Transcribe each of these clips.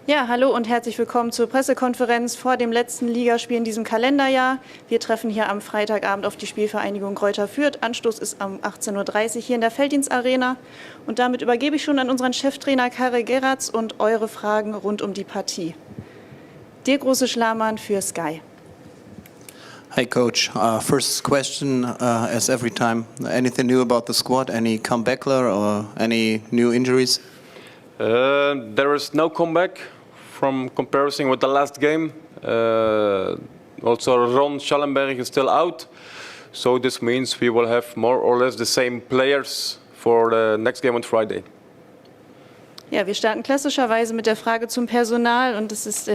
Ja, hallo und herzlich willkommen zur Pressekonferenz vor dem letzten Ligaspiel in diesem Kalenderjahr. Wir treffen hier am Freitagabend auf die SpVgg Greuther Fürth. Anstoß ist um 18:30 Uhr hier in der Felddienstarena. Und damit übergebe ich schon an unseren Cheftrainer Karel Geraerts und eure Fragen rund um die Partie. Der große Schlamann für Sky. Hey Coach, first question, as every time, anything new about the squad, any comebackler or any new injuries? There is no comeback from comparison with the last game. Also Ron Schallenberg is still out, so this means we will have more or less the same players for the next game on Friday. Ja, wir starten klassischerweise mit der Frage zum Personal und es ist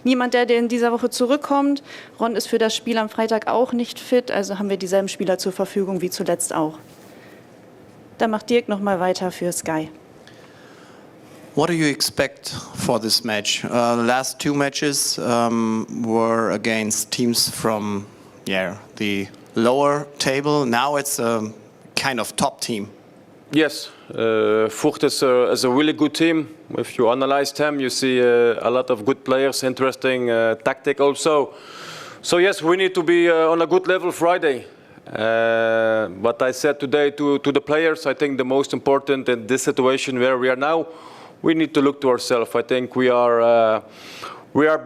niemand, der in dieser Woche zurückkommt. Ron ist für das Spiel am Freitag auch nicht fit, also haben wir dieselben Spieler zur Verfügung wie zuletzt auch. Dann macht Dirk noch mal weiter für Sky. What do you expect for this match? The last two matches were against teams from the lower table. Now it's a kind of top team. Yes, Fürth is a really good team. If you analyze them, you see a lot of good players, interesting tactic also. So yes, we need to be on a good level Friday. But I said today to the players, I think the most important in this situation where we are now, we need to look to ourselves. I think we are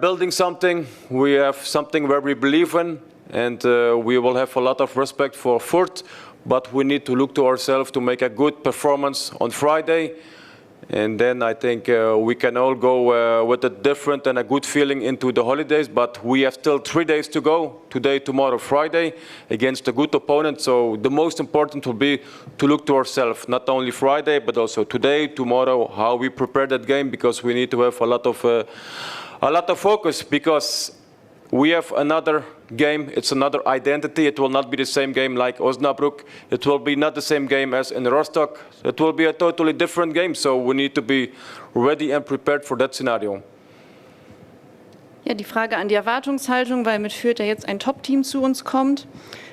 building something. We have something where we believe in, and we will have a lot of respect for Fürth. But we need to look to ourselves to make a good performance on Friday. And then I think we can all go with a different and a good feeling into the holidays. But we have still 3 days to go, today, tomorrow, Friday, against a good opponent. So the most important will be to look to ourselves, not only Friday, but also today, tomorrow, how we prepare that game, because we need to have a lot of focus, because we have another game, it's another identity. It will not be the same game like Osnabrück. It will be not the same game as in Rostock. It will be a totally different game. So we need to be ready and prepared for that scenario. Ja, die Frage an die Erwartungshaltung, weil mit Fürth ja jetzt ein Top-Team zu uns kommt.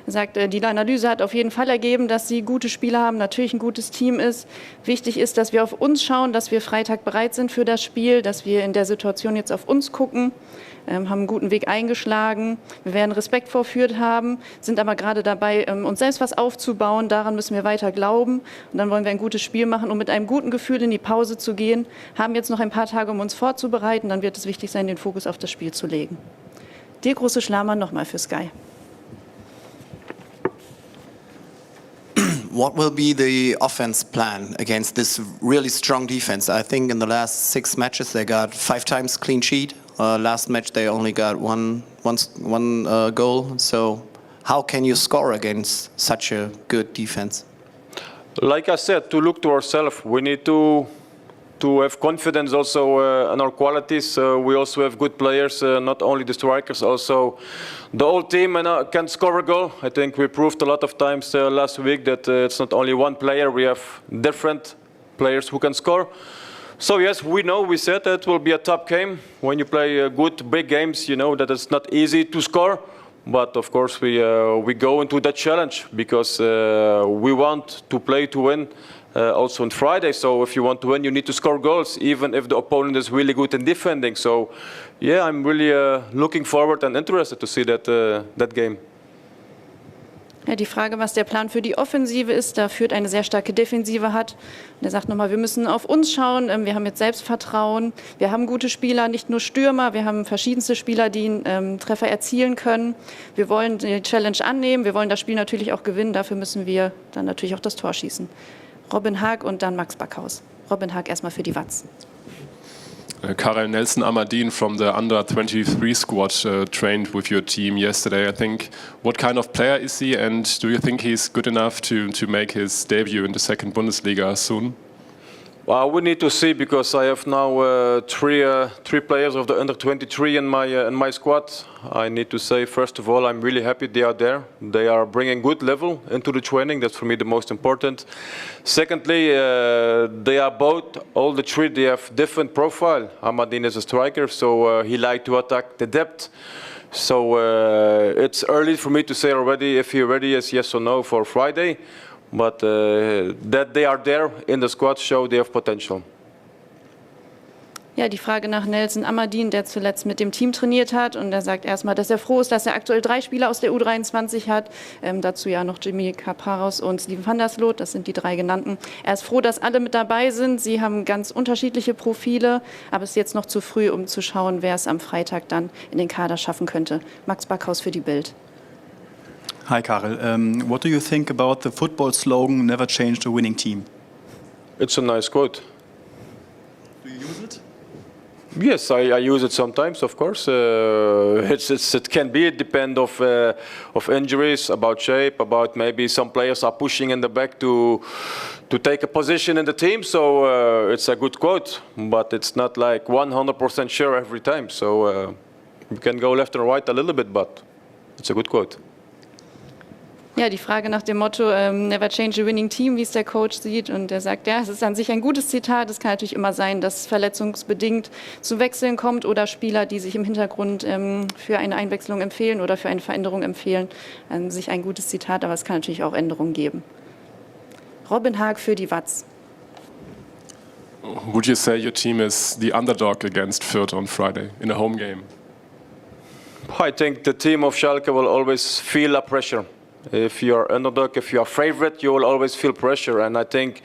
Er sagt, die Analyse hat auf jeden Fall ergeben, dass sie gute Spieler haben, natürlich ein gutes Team ist. Wichtig ist, dass wir auf uns schauen, dass wir Freitag bereit sind für das Spiel, dass wir in der Situation jetzt auf uns gucken, haben einen guten Weg eingeschlagen. Wir werden Respekt vor Fürth haben, sind aber gerade dabei, uns selbst was aufzubauen. Daran müssen wir weiter glauben. Und dann wollen wir ein gutes Spiel machen, um mit einem guten Gefühl in die Pause zu gehen. Haben jetzt noch ein paar Tage, um uns vorzubereiten. Dann wird es wichtig sein, den Fokus auf das Spiel zu legen. Der große Schlamann nochmal für Sky. What will be the offense plan against this really strong defense? I think in the last 6 matches they got 5 times clean sheet. Last match they only got one goal. So how can you score against such a good defense? Like I said, to look to ourselves, we need to have confidence also in our qualities. We also have good players, not only the strikers, also the whole team can score a goal. I think we proved a lot of times last week that it's not only one player, we have different players who can score. So yes, we said that it will be a tough game. When you play good big games, you know that it's not easy to score. But of course we go into that challenge because we want to play to win. Also on Friday, so if you want to win, you need to score goals, even if the opponent is really good in defending. So, yeah, I'm really looking forward and interested to see that game. Ja, die Frage, was der Plan für die Offensive ist, da Fürth eine sehr starke Defensive hat. Und er sagt nochmal, wir müssen auf uns schauen, wir haben jetzt Selbstvertrauen, wir haben gute Spieler, nicht nur Stürmer, wir haben verschiedenste Spieler, die Treffer erzielen können. Wir wollen die Challenge annehmen, wir wollen das Spiel natürlich auch gewinnen, dafür müssen wir dann natürlich auch das Tor schießen. Robin Haag und dann Max Backhaus. Robin Haag erstmal für die Watz. Karel Nelson Amadin from the under-23 squad trained with your team yesterday, I think. What kind of player is he, and do you think he's good enough to make his debut in the second Bundesliga soon? Well, we need to see, because I have now three players of the under-23 in my squad. I need to say, first of all, I'm really happy they are there. They are bringing good level into the training. That's for me the most important. Secondly, they are both, all the three, they have different profile. Amadin is a striker, so he likes to attack the depth. So it's early for me to say already if he ready is yes or no for Friday. But that they are there in the squad show they have potential. Ja, die Frage nach Nelson Amadin, der zuletzt mit dem Team trainiert hat. Und er sagt erstmal, dass er froh ist, dass er aktuell 3 Spieler aus der U23 hat. Dazu ja noch Jimmy Kaparos und Steven van der Sloot, das sind die 3 genannten. Er ist froh, dass alle mit dabei sind. Sie haben ganz unterschiedliche Profile, aber es ist jetzt noch zu früh, um zu schauen, wer es am Freitag dann in den Kader schaffen könnte. Max Backhaus für die Bild. Hi Karel, what do you think about the football slogan, never change the winning team? It's a nice quote. Do you use it? Yes, I use it sometimes, of course. It can be, it depends of injuries, about shape, about maybe some players are pushing in the back to take a position in the team. So it's a good quote, but it's not like 100% sure every time. So you can go left and right a little bit, but it's a good quote. Ja, die Frage nach dem Motto Never change a winning team, wie es der Coach sieht. Und er sagt, ja, es ist an sich ein gutes Zitat. Es kann natürlich immer sein, dass es verletzungsbedingt zu Wechseln kommt oder Spieler, die sich im Hintergrund für eine Einwechslung empfehlen oder für eine Veränderung empfehlen. An sich ein gutes Zitat, aber es kann natürlich auch Änderungen geben. Robin Haag für die Watz. Would you say your team is the underdog against Fürth on Friday in a home game? I think the team of Schalke will always feel a pressure. If you're underdog, if you're favorite, you will always feel pressure. And I think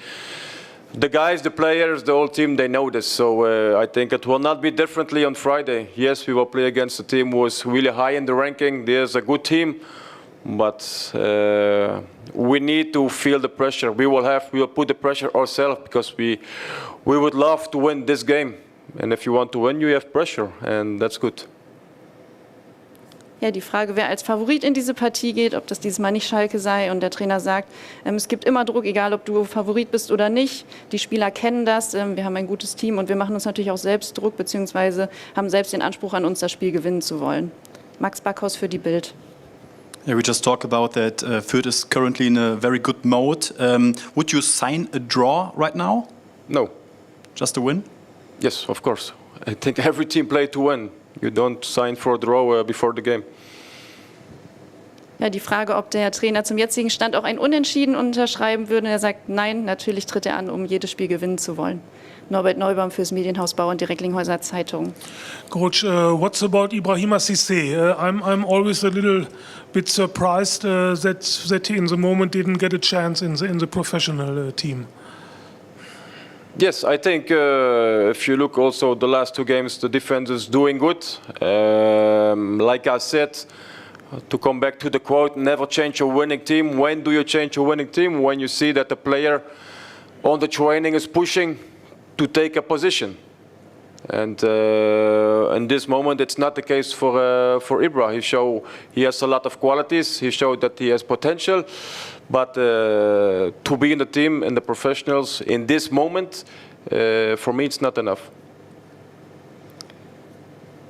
the guys, the players, the whole team, they know this. So I think it will not be differently on Friday. Yes, we will play against a team who is really high in the ranking. There's a good team, but we need to feel the pressure. We will put the pressure ourselves because we would love to win this game. And if you want to win, you have pressure, and that's good. Ja, die Frage, wer als Favorit in diese Partie geht, ob das dieses Mal nicht Schalke sei. Und der Trainer sagt, es gibt immer Druck, egal ob du Favorit bist oder nicht. Die Spieler kennen das, wir haben ein gutes Team und wir machen uns natürlich auch selbst Druck, beziehungsweise haben selbst den Anspruch an uns, das Spiel gewinnen zu wollen. Max Backhaus für die Bild. Yeah, we just talked about that Fürth is currently in a very good mode. Would you sign a draw right now? No. Just a win? Yes, of course. I think every team plays to win. You don't sign for a draw before the game. Ja, die Frage, ob der Trainer zum jetzigen Stand auch ein Unentschieden unterschreiben würde. Er sagt, nein, natürlich tritt er an, um jedes Spiel gewinnen zu wollen. Norbert Neubaum fürs Medienhaus Bau und die Recklinghäuser Zeitung. Coach, what's about Ibrahima Cissé? I'm always a little bit surprised that he in the moment didn't get a chance in the professional team. Yes, I think if you look also the last 2 games, the defense is doing good. Like I said, to come back to the quote, never change a winning team. When do you change a winning team? When you see that the player on the training is pushing to take a position. And in this moment, it's not the case for Ibra. He has a lot of qualities. He showed that he has potential. But to be in the team, in the professionals, in this moment, for me, it's not enough.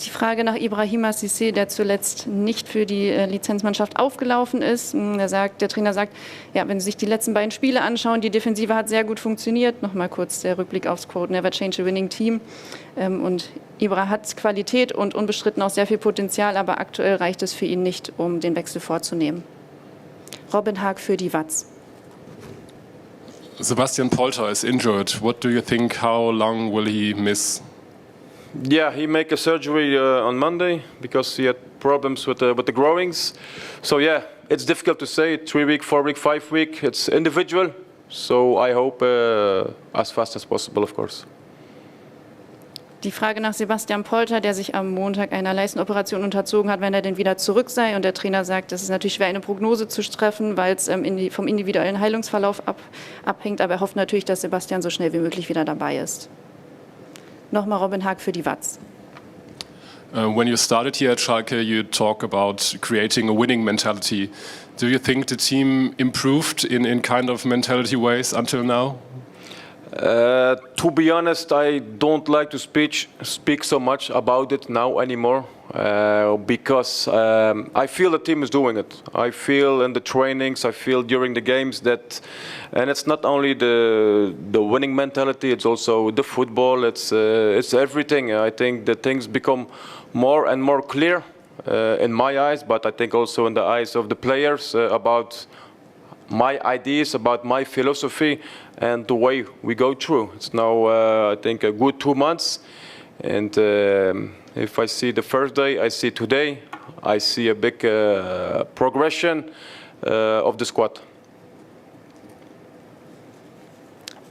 Die Frage nach Ibrahima Cissé, der zuletzt nicht für die Lizenzmannschaft aufgelaufen ist. Der Trainer sagt, ja, wenn Sie sich die letzten beiden Spiele anschauen, die Defensive hat sehr gut funktioniert. Nochmal kurz der Rückblick aufs Quote, never change a winning team. Und Ibra hat Qualität und unbestritten auch sehr viel Potenzial, aber aktuell reicht es für ihn nicht, um den Wechsel vorzunehmen. Robin Haag für die Watz. Sebastian Polter is injured. What do you think? How long will he miss? Yeah, he make a surgery on Monday because he had problems with the growings. So yeah, it's difficult to say. 3 week, 4 week, 5 week. It's individual. So I hope as fast as possible, of course. Die Frage nach Sebastian Polter, der sich am Montag einer Leistenoperation unterzogen hat, wenn er denn wieder zurück sei. Und der Trainer sagt, es ist natürlich schwer, eine Prognose zu treffen, weil es vom individuellen Heilungsverlauf abhängt. Aber er hofft natürlich, dass Sebastian so schnell wie möglich wieder dabei ist. Nochmal Robin Haag für die Watz. When you started here at Schalke, you talk about creating a winning mentality. Do you think the team improved in kind of mentality ways until now? To be honest, I don't like to speak so much about it now anymore because I feel the team is doing it. I feel in the trainings, I feel during the games that, and it's not only the winning mentality, it's also the football, it's everything. I think that things become more and more clear in my eyes, but I think also in the eyes of the players about my ideas, about my philosophy and the way we go through. It's now, I think, a good 2 months. And if I see the first day, I see today, I see a big progression of the squad.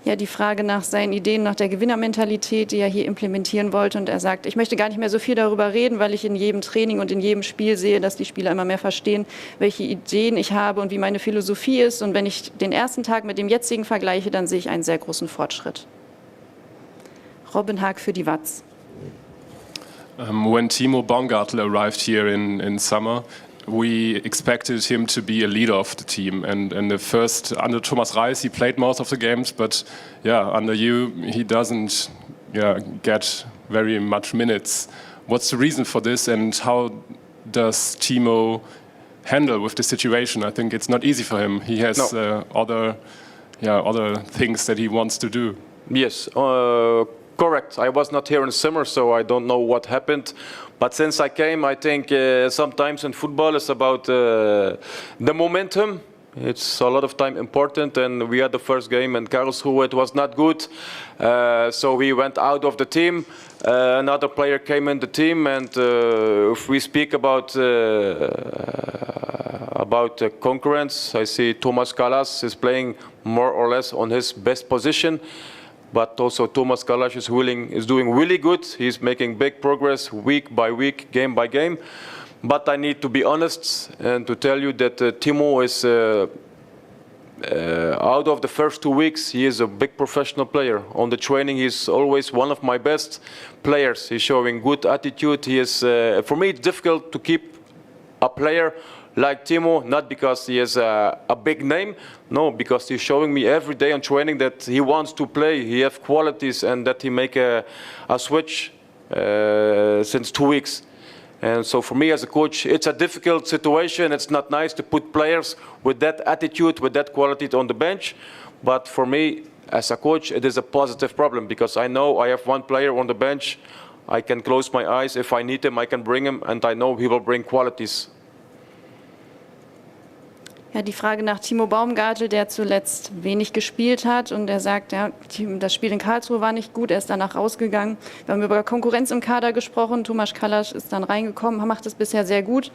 Ja, die Frage nach seinen Ideen, nach der Gewinnermentalität, die er hier implementieren wollte. Und er sagt, ich möchte gar nicht mehr so viel darüber reden, weil ich in jedem Training und in jedem Spiel sehe, dass die Spieler immer mehr verstehen, welche Ideen ich habe und wie meine Philosophie ist. Und wenn ich den ersten Tag mit dem jetzigen vergleiche, dann sehe ich einen sehr großen Fortschritt. Robin Haag für die Watz. When Timo Baumgartel arrived here in summer, we expected him to be a leader of the team, and the first under Thomas Reis he played most of the games, but yeah, under you he doesn't get very much minutes. What's the reason for this, and how does Timo handle with the situation? I think it's not easy for him. He has other things that he wants to do. Yes, correct. I was not here in summer, so I don't know what happened. But since I came, I think sometimes in football it's about the momentum. It's a lot of time important, and we had the first game in Karlsruhe. It was not good, so we went out of the team. Another player came in the team, and if we speak about concurrence, I see Thomas Kalas is playing more or less on his best position. But also Thomas Kalas is doing really good. He's making big progress week by week, game by game. But I need to be honest and to tell you that Timo is, out of the first 2 weeks, he is a big professional player. On the training, he's always one of my best players. He's showing good attitude. He is, for me, it's difficult to keep a player like Timo, not because he has a big name, no, because he's showing me every day on training that he wants to play, he has qualities, and that he make a switch since 2 weeks. And so for me as a coach, it's a difficult situation. It's not nice to put players with that attitude, with that quality on the bench. But for me as a coach, it is a positive problem, because I know I have one player on the bench. I can close my eyes. If I need him, I can bring him, and I know he will bring qualities. Ja, die Frage nach Timo Baumgartel, der zuletzt wenig gespielt hat, und er sagt, ja, das Spiel in Karlsruhe war nicht gut, er ist danach rausgegangen. Wir haben über Konkurrenz im Kader gesprochen, Thomas Kalas ist dann reingekommen, macht es bisher sehr gut,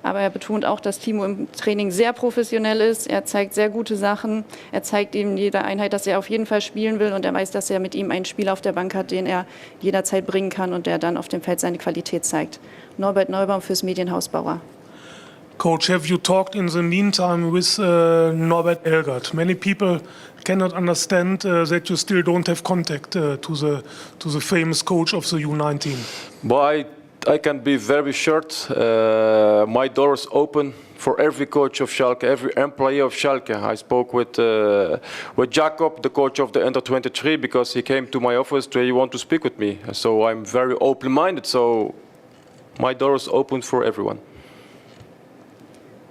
aber er betont auch, dass Timo im Training sehr professionell ist, er zeigt sehr gute Sachen, er zeigt ihm jeder Einheit, dass er auf jeden Fall spielen will, und er weiß, dass er mit ihm einen Spieler auf der Bank hat, den er jederzeit bringen kann und der dann auf dem Feld seine Qualität zeigt. Norbert Neubaum fürs Medienhaus Bauer. Coach, have you talked in the meantime with Norbert Elgert? Many people cannot understand that you still don't have contact to the famous coach of the U19. But I can be very short. My door is open for every coach of Schalke, every employee of Schalke. I spoke with Jakob, the coach of the Under-23, because he came to my office to want to speak with me. So I'm very open-minded. So my door is open for everyone.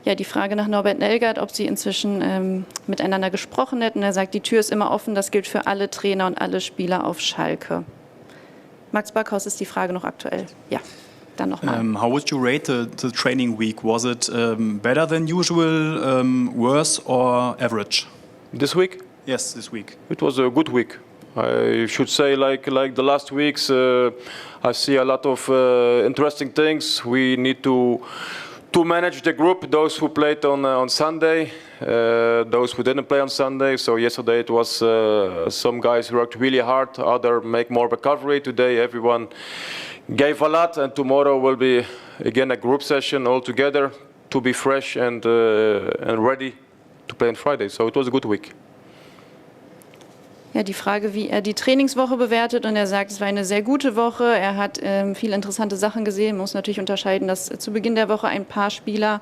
Ja, die Frage nach Norbert Elgert, ob sie inzwischen miteinander gesprochen hätten. Er sagt, die Tür ist immer offen, das gilt für alle Trainer und alle Spieler auf Schalke. Max Backhaus, ist die Frage noch aktuell? Ja, dann nochmal. How would you rate the training week? Was it better than usual, worse or average? This week? Yes, this week. It was a good week. I should say, like the last weeks, I see a lot of interesting things. We need to manage the group, those who played on Sunday, those who didn't play on Sunday. So yesterday it was some guys worked really hard, others make more recovery. Today everyone gave a lot, and tomorrow will be again a group session all together to be fresh and ready to play on Friday. So it was a good week. Ja, die Frage, wie er die Trainingswoche bewertet, und er sagt, es war eine sehr gute Woche, er hat viele interessante Sachen gesehen. Man muss natürlich unterscheiden, dass zu Beginn der Woche ein paar Spieler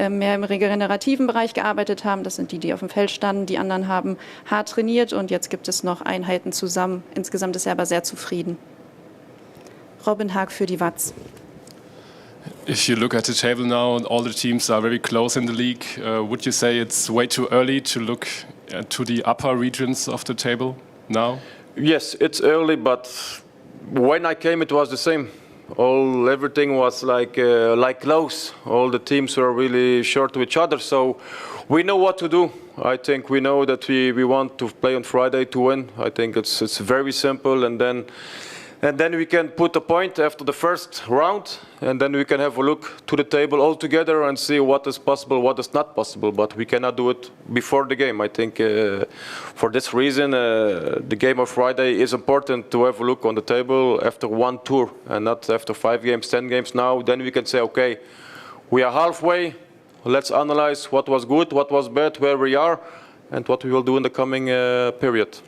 mehr im regenerativen Bereich gearbeitet haben. Das sind die auf dem Feld standen, die anderen haben hart trainiert, und jetzt gibt es noch Einheiten zusammen. Insgesamt ist er aber sehr zufrieden. Robin Haag für die Watz. If you look at the table now, and all the teams are very close in the league, would you say it's way too early to look to the upper regions of the table now? Yes, it's early, but when I came, it was the same. Everything was like close. All the teams were really short to each other, so we know what to do. I think we know that we want to play on Friday to win. I think it's very simple, and then And then we can put a point after the first round, and then we can have a look to the table all together and see what is possible, what is not possible. But we cannot do it before the game. I think for this reason, the game of Friday is important to have a look on the table after one tour and not after 5 games, 10 games now. Then we can say, okay, we are halfway. Let's analyze what was good, what was bad, where we are, and what we will do in the coming period.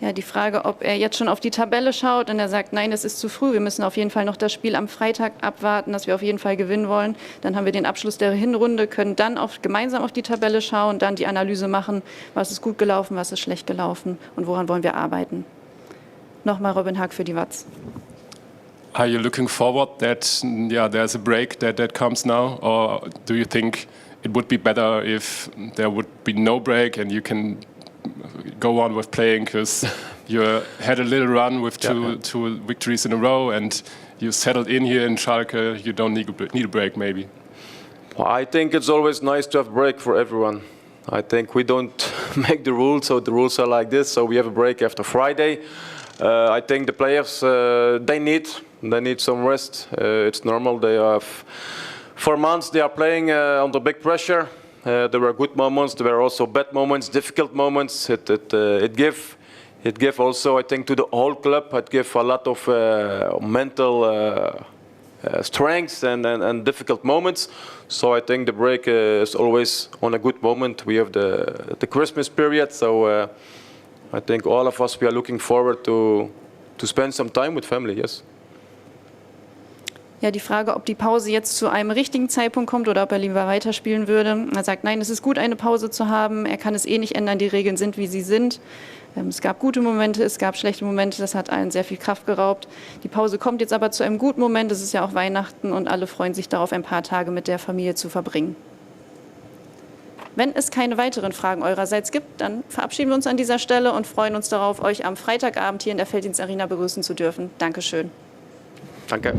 Ja, die Frage, ob er jetzt schon auf die Tabelle schaut und er sagt, nein, es ist zu früh, wir müssen auf jeden Fall noch das Spiel am Freitag abwarten, dass wir auf jeden Fall gewinnen wollen. Dann haben wir den Abschluss der Hinrunde, können dann gemeinsam auf die Tabelle schauen, dann die Analyse machen, was ist gut gelaufen, was ist schlecht gelaufen und woran wollen wir arbeiten. Nochmal Robin Haag für die Watz. Are you looking forward that there's a break that comes now, or do you think it would be better if there would be no break and you can go on with playing, because you had a little run with two victories in a row and you settled in here in Schalke? You don't need a break, maybe? Well, I think it's always nice to have a break for everyone. I think we don't make the rules, so the rules are like this. So we have a break after Friday. I think the players, they need some rest. It's normal. They have 4 months they are playing under big pressure. There were good moments. There were also bad moments, difficult moments. It gave also, I think, to the whole club. It gave a lot of mental strengths and difficult moments. So I think the break is always on a good moment. We have the Christmas period, so I think all of us, we are looking forward to spend some time with family. Yes. Ja, die Frage, ob die Pause jetzt zu einem richtigen Zeitpunkt kommt oder ob er lieber weiterspielen würde. Er sagt, nein, es ist gut, eine Pause zu haben. Er kann es eh nicht ändern. Die Regeln sind, wie sie sind. Es gab gute Momente, es gab schlechte Momente. Das hat allen sehr viel Kraft geraubt. Die Pause kommt jetzt aber zu einem guten Moment. Es ist ja auch Weihnachten und alle freuen sich darauf, ein paar Tage mit der Familie zu verbringen. Wenn es keine weiteren Fragen eurerseits gibt, dann verabschieden wir uns an dieser Stelle und freuen uns darauf, euch am Freitagabend hier in der Felddienstarena begrüßen zu dürfen. Dankeschön. Danke.